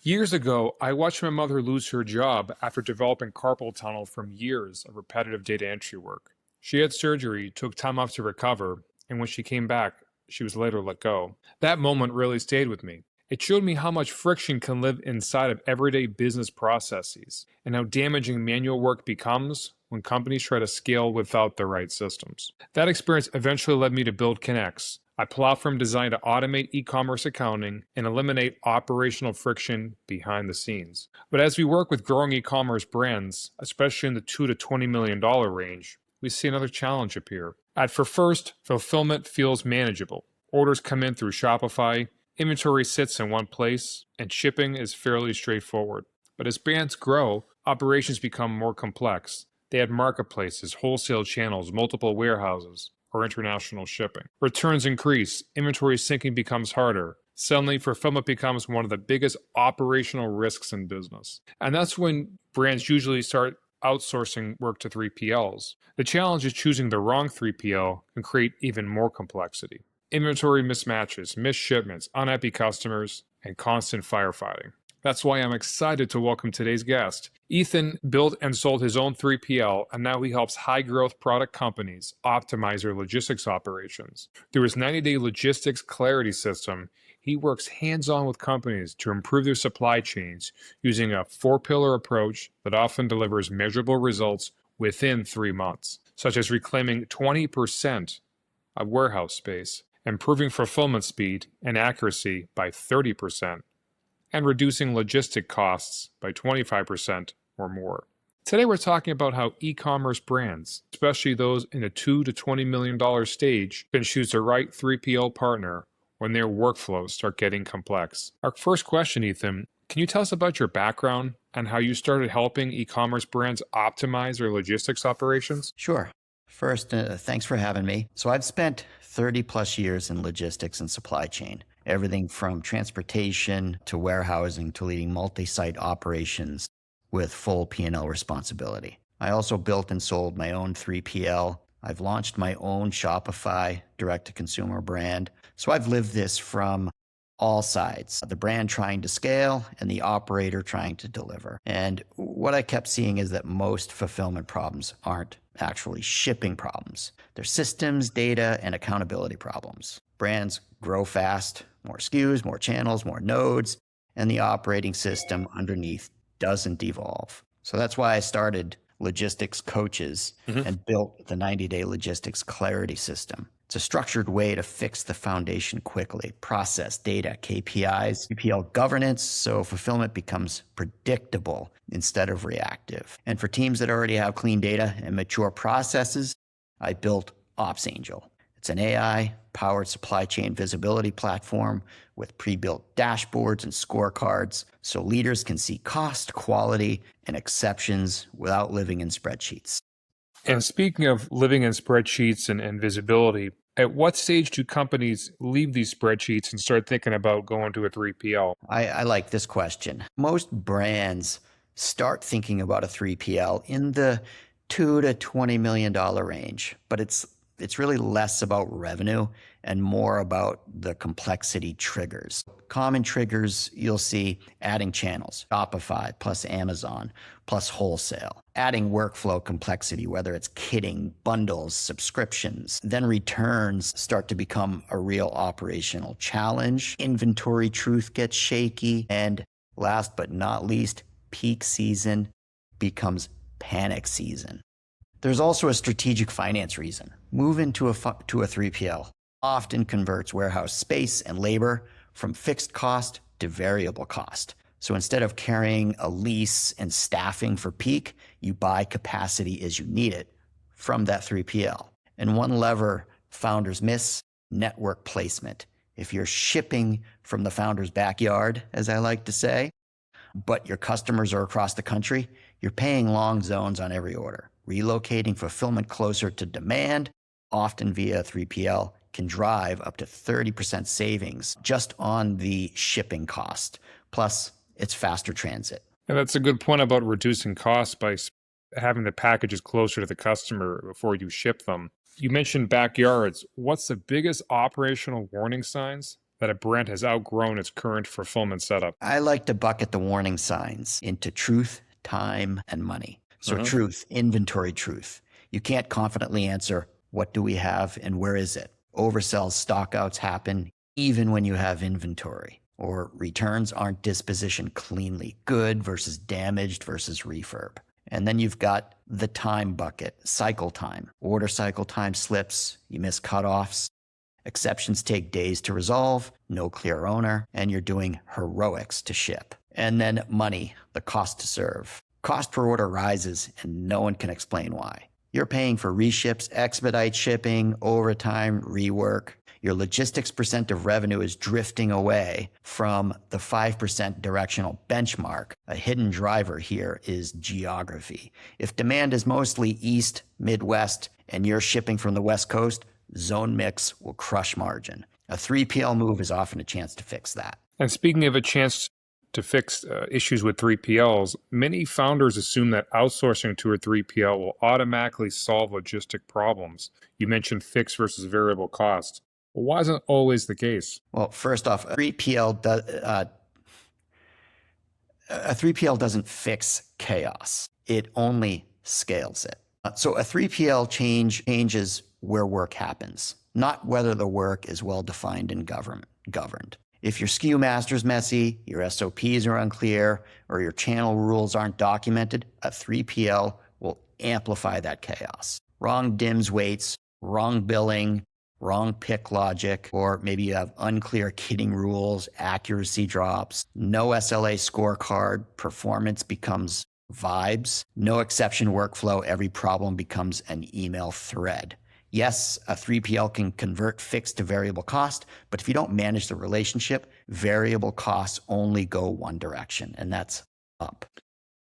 Years ago, I watched my mother lose her job after developing carpal tunnel from years of repetitive data entry work. She had surgery, took time off to recover, and when she came back, she was later let go. That moment really stayed with me. It showed me how much friction can live inside of everyday business processes and how damaging manual work becomes when companies try to scale without the right systems. That experience eventually led me to build Connex, a platform designed to automate e-commerce accounting and eliminate operational friction behind the scenes. But as we work with growing e-commerce brands, especially in the $2 to $20 million range, we see another challenge appear. At first, fulfillment feels manageable. Orders come in through Shopify, inventory sits in one place, and shipping is fairly straightforward. But as brands grow, operations become more complex. They add marketplaces, wholesale channels, multiple warehouses, or international shipping. Returns increase, inventory syncing becomes harder. Suddenly, fulfillment becomes one of the biggest operational risks in business. And that's when brands usually start outsourcing work to 3PLs. The challenge is choosing the wrong 3PL can create even more complexity. Inventory mismatches, missed shipments, unhappy customers, and constant firefighting. That's why I'm excited to welcome today's guest. Ethan built and sold his own 3PL, and now he helps high-growth product companies optimize their logistics operations. Through his 90-day logistics clarity system, he works hands-on with companies to improve their supply chains using a four-pillar approach that often delivers measurable results within 3 months, such as reclaiming 20% of warehouse space, improving fulfillment speed and accuracy by 30%, and reducing logistic costs by 25% or more. Today we're talking about how e-commerce brands, especially those in the $2 to $20 million stage, can choose the right 3PL partner when their workflows start getting complex. Our first question, Ethan, can you tell us about your background and how you started helping e-commerce brands optimize their logistics operations? Sure. First, thanks for having me. So I've spent 30 plus years in logistics and supply chain, everything from transportation to warehousing to leading multi-site operations with full P&L responsibility. I also built and sold my own 3PL. I've launched my own Shopify direct-to-consumer brand. So I've lived this from all sides, the brand trying to scale and the operator trying to deliver. And what I kept seeing is that most fulfillment problems aren't actually shipping problems. They're systems, data, and accountability problems. Brands grow fast, more SKUs, more channels, more nodes, and the operating system underneath doesn't evolve. So that's why I started Logistics Coaches and built the 90-day logistics clarity system. It's a structured way to fix the foundation quickly, process data, KPIs, 3PL governance, so fulfillment becomes predictable instead of reactive. And for teams that already have clean data and mature processes, I built Ops Angel. It's an AI-powered supply chain visibility platform with pre-built dashboards and scorecards so leaders can see cost, quality, and exceptions without living in spreadsheets. And speaking of living in spreadsheets and visibility, at what stage do companies leave these spreadsheets and start thinking about going to a 3PL? I like this question. Most brands start thinking about a 3PL in the $2 to $20 million range, but it's really less about revenue and more about the complexity triggers. Common triggers you'll see: adding channels, Shopify plus Amazon plus wholesale, adding workflow complexity, whether it's kitting, bundles, subscriptions. Then returns start to become a real operational challenge. Inventory truth gets shaky. And last but not least, peak season becomes panic season. There's also a strategic finance reason. Moving to a 3PL often converts warehouse space and labor from fixed cost to variable cost. So instead of carrying a lease and staffing for peak, you buy capacity as you need it from that 3PL. And one lever founders miss: network placement. If you're shipping from the founder's backyard, as I like to say, but your customers are across the country, you're paying long zones on every order. Relocating fulfillment closer to demand, often via 3PL, can drive up to 30% savings just on the shipping cost. Plus, it's faster transit. And that's a good point about reducing costs by having the packages closer to the customer before you ship them. You mentioned backyards. What's the biggest operational warning signs that a brand has outgrown its current fulfillment setup? I like to bucket the warning signs into truth, time, and money. So truth, inventory truth. You can't confidently answer, what do we have and where is it? Oversells, stockouts happen even when you have inventory. Or returns aren't dispositioned cleanly. Good versus damaged versus refurb. And then you've got the time bucket, cycle time. Order cycle time slips, you miss cutoffs. Exceptions take days to resolve, no clear owner, and you're doing heroics to ship. And then money, the cost to serve. Cost per order rises and no one can explain why. You're paying for reships, expedite shipping, overtime, rework. Your logistics percent of revenue is drifting away from the 5% directional benchmark. A hidden driver here is geography. If demand is mostly East, Midwest, and you're shipping from the West Coast, zone mix will crush margin. A 3PL move is often a chance to fix that. And speaking of a chance to fix issues with 3PLs, many founders assume that outsourcing to a 3PL will automatically solve logistic problems. You mentioned fixed versus variable costs. Well, why isn't always the case? Well, first off, a 3PL doesn't fix chaos. It only scales it. So a 3PL changes where work happens, not whether the work is well defined and governed. If your SKU master's messy, your SOPs are unclear, or your channel rules aren't documented, a 3PL will amplify that chaos. Wrong DIMS weights, wrong billing, wrong pick logic, or maybe you have unclear kitting rules, accuracy drops, no SLA scorecard, performance becomes vibes, no exception workflow, every problem becomes an email thread. Yes, a 3PL can convert fixed to variable cost, but if you don't manage the relationship, variable costs only go one direction, and that's up.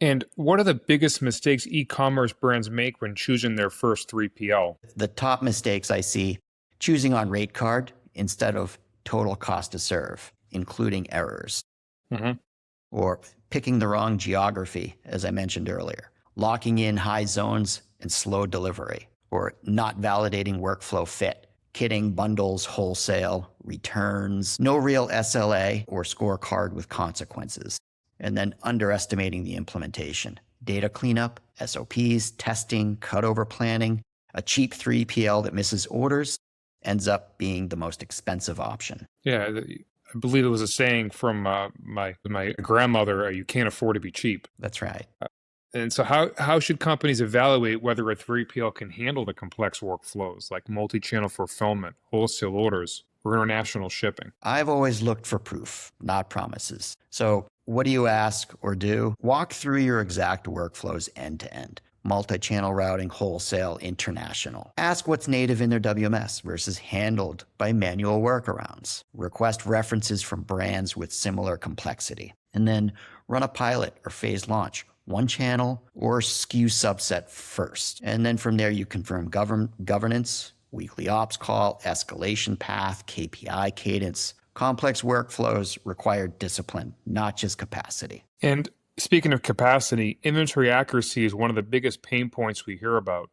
And what are the biggest mistakes e-commerce brands make when choosing their first 3PL? The top mistakes I see: choosing on rate card instead of total cost to serve, including errors. Or picking the wrong geography, as I mentioned earlier. Locking in high zones and slow delivery. Or not validating workflow fit. Kitting, bundles, wholesale, returns, no real SLA or scorecard with consequences. And then underestimating the implementation. Data cleanup, SOPs, testing, cutover planning. A cheap 3PL that misses orders ends up being the most expensive option. Yeah, I believe it was a saying from my grandmother, you can't afford to be cheap. That's right. And so how should companies evaluate whether a 3PL can handle the complex workflows like multi-channel fulfillment, wholesale orders, or international shipping? I've always looked for proof, not promises. So what do you ask or do? Walk through your exact workflows end to end. Multi-channel routing, wholesale, international. Ask what's native in their WMS versus handled by manual workarounds. Request references from brands with similar complexity. And then run a pilot or phase launch. One channel or SKU subset first. And then from there, you confirm governance, weekly ops call, escalation path, KPI cadence. Complex workflows require discipline, not just capacity. And speaking of capacity, inventory accuracy is one of the biggest pain points we hear about.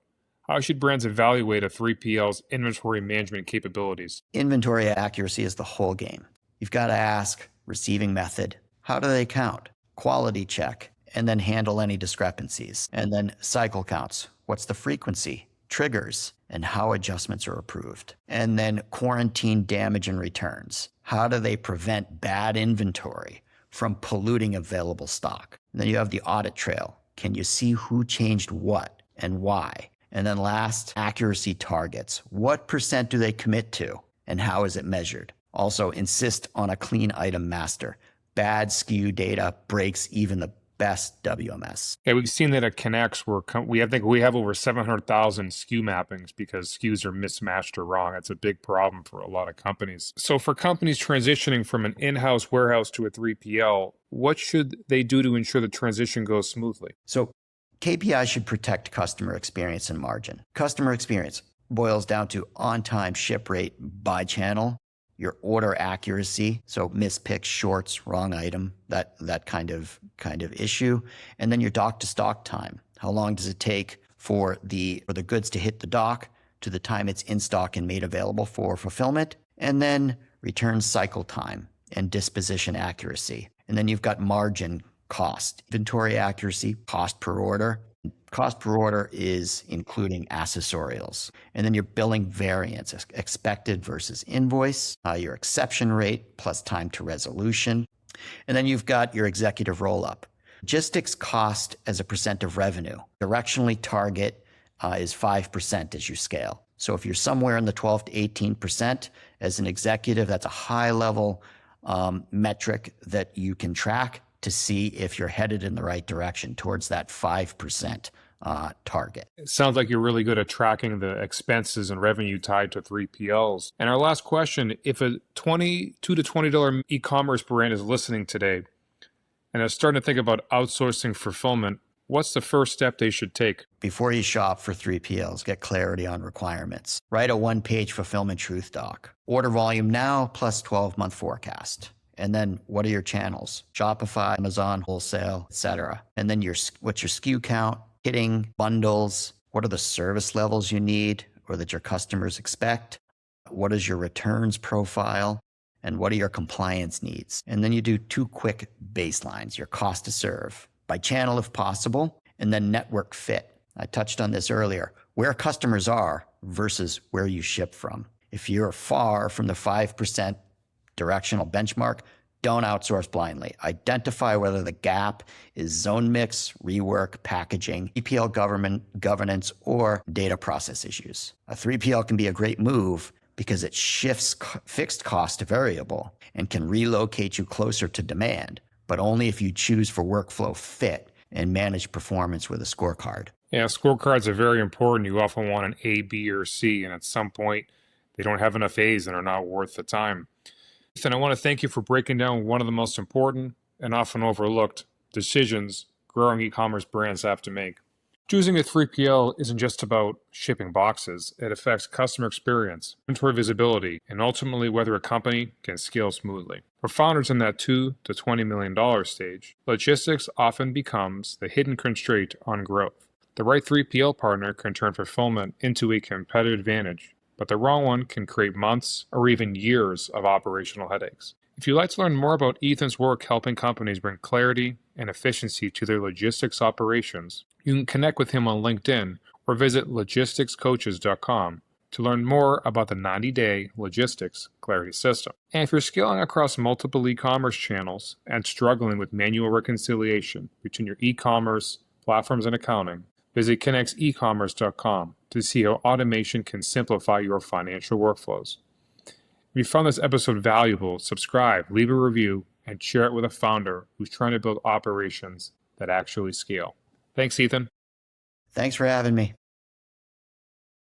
How should brands evaluate a 3PL's inventory management capabilities? Inventory accuracy is the whole game. You've got to ask receiving method, how do they count? Quality check, and then handle any discrepancies. And then cycle counts. What's the frequency, triggers, and how adjustments are approved? And then quarantine damage and returns. How do they prevent bad inventory from polluting available stock? And then you have the audit trail. Can you see who changed what and why? And then last, accuracy targets. What percent do they commit to and how is it measured? Also, insist on a clean item master. Bad SKU data breaks even the best WMS. Yeah, we've seen that at Connex where we have over 700,000 SKU mappings because SKUs are mismatched or wrong. It's a big problem for a lot of companies. So for companies transitioning from an in-house warehouse to a 3PL, what should they do to ensure the transition goes smoothly? So KPI should protect customer experience and margin. Customer experience boils down to on-time ship rate by channel, your order accuracy, so mispicks, shorts, wrong item, that kind of issue, and then your dock to stock time. How long does it take for the goods to hit the dock to the time it's in stock and made available for fulfillment? And then return cycle time, and disposition accuracy. And then you've got margin cost, inventory accuracy, cost per order. Cost per order is including accessorials. And then your billing variance, expected versus invoice, your exception rate plus time to resolution. And then you've got your executive roll-up. Logistics cost as a percent of revenue. Directionally target is 5% as you scale. So if you're somewhere in the 12 to 18% as an executive, that's a high level metric that you can track to see if you're headed in the right direction towards that 5% target. It sounds like you're really good at tracking the expenses and revenue tied to 3PLs. And our last question, if a $22 to $20 e-commerce brand is listening today and is starting to think about outsourcing fulfillment, what's the first step they should take? Before you shop for 3PLs, get clarity on requirements. Write a one-page fulfillment truth doc. Order volume now plus 12-month forecast. And then what are your channels? Shopify, Amazon, wholesale, etc. And then what's your SKU count, hitting, bundles? What are the service levels you need or that your customers expect? What is your returns profile? And what are your compliance needs? And then you do 2 quick baselines, your cost to serve, by channel if possible, and then network fit. I touched on this earlier, where customers are versus where you ship from. If you're far from the 5% directional benchmark, don't outsource blindly. Identify whether the gap is zone mix, rework, packaging, 3PL governance, or data process issues. A 3PL can be a great move because it shifts fixed cost to variable and can relocate you closer to demand, but only if you choose for workflow fit and manage performance with a scorecard. Yeah, scorecards are very important. You often want an A, B, or C, and at some point, they don't have enough A's and are not worth the time. Ethan, I want to thank you for breaking down one of the most important and often overlooked decisions growing e-commerce brands have to make. Choosing a 3PL isn't just about shipping boxes. It affects customer experience, inventory visibility, and ultimately whether a company can scale smoothly. For founders in that $2 to $20 million stage, logistics often becomes the hidden constraint on growth. The right 3PL partner can turn fulfillment into a competitive advantage, but the wrong one can create months or even years of operational headaches. If you'd like to learn more about Ethan's work helping companies bring clarity and efficiency to their logistics operations, you can connect with him on LinkedIn or visit logisticscoaches.com to learn more about the 90-day logistics clarity system. And if you're scaling across multiple e-commerce channels and struggling with manual reconciliation between your e-commerce platforms and accounting, visit connexecommerce.com to see how automation can simplify your financial workflows. If you found this episode valuable, subscribe, leave a review, and share it with a founder who's trying to build operations that actually scale. Thanks, Ethan. Thanks for having me.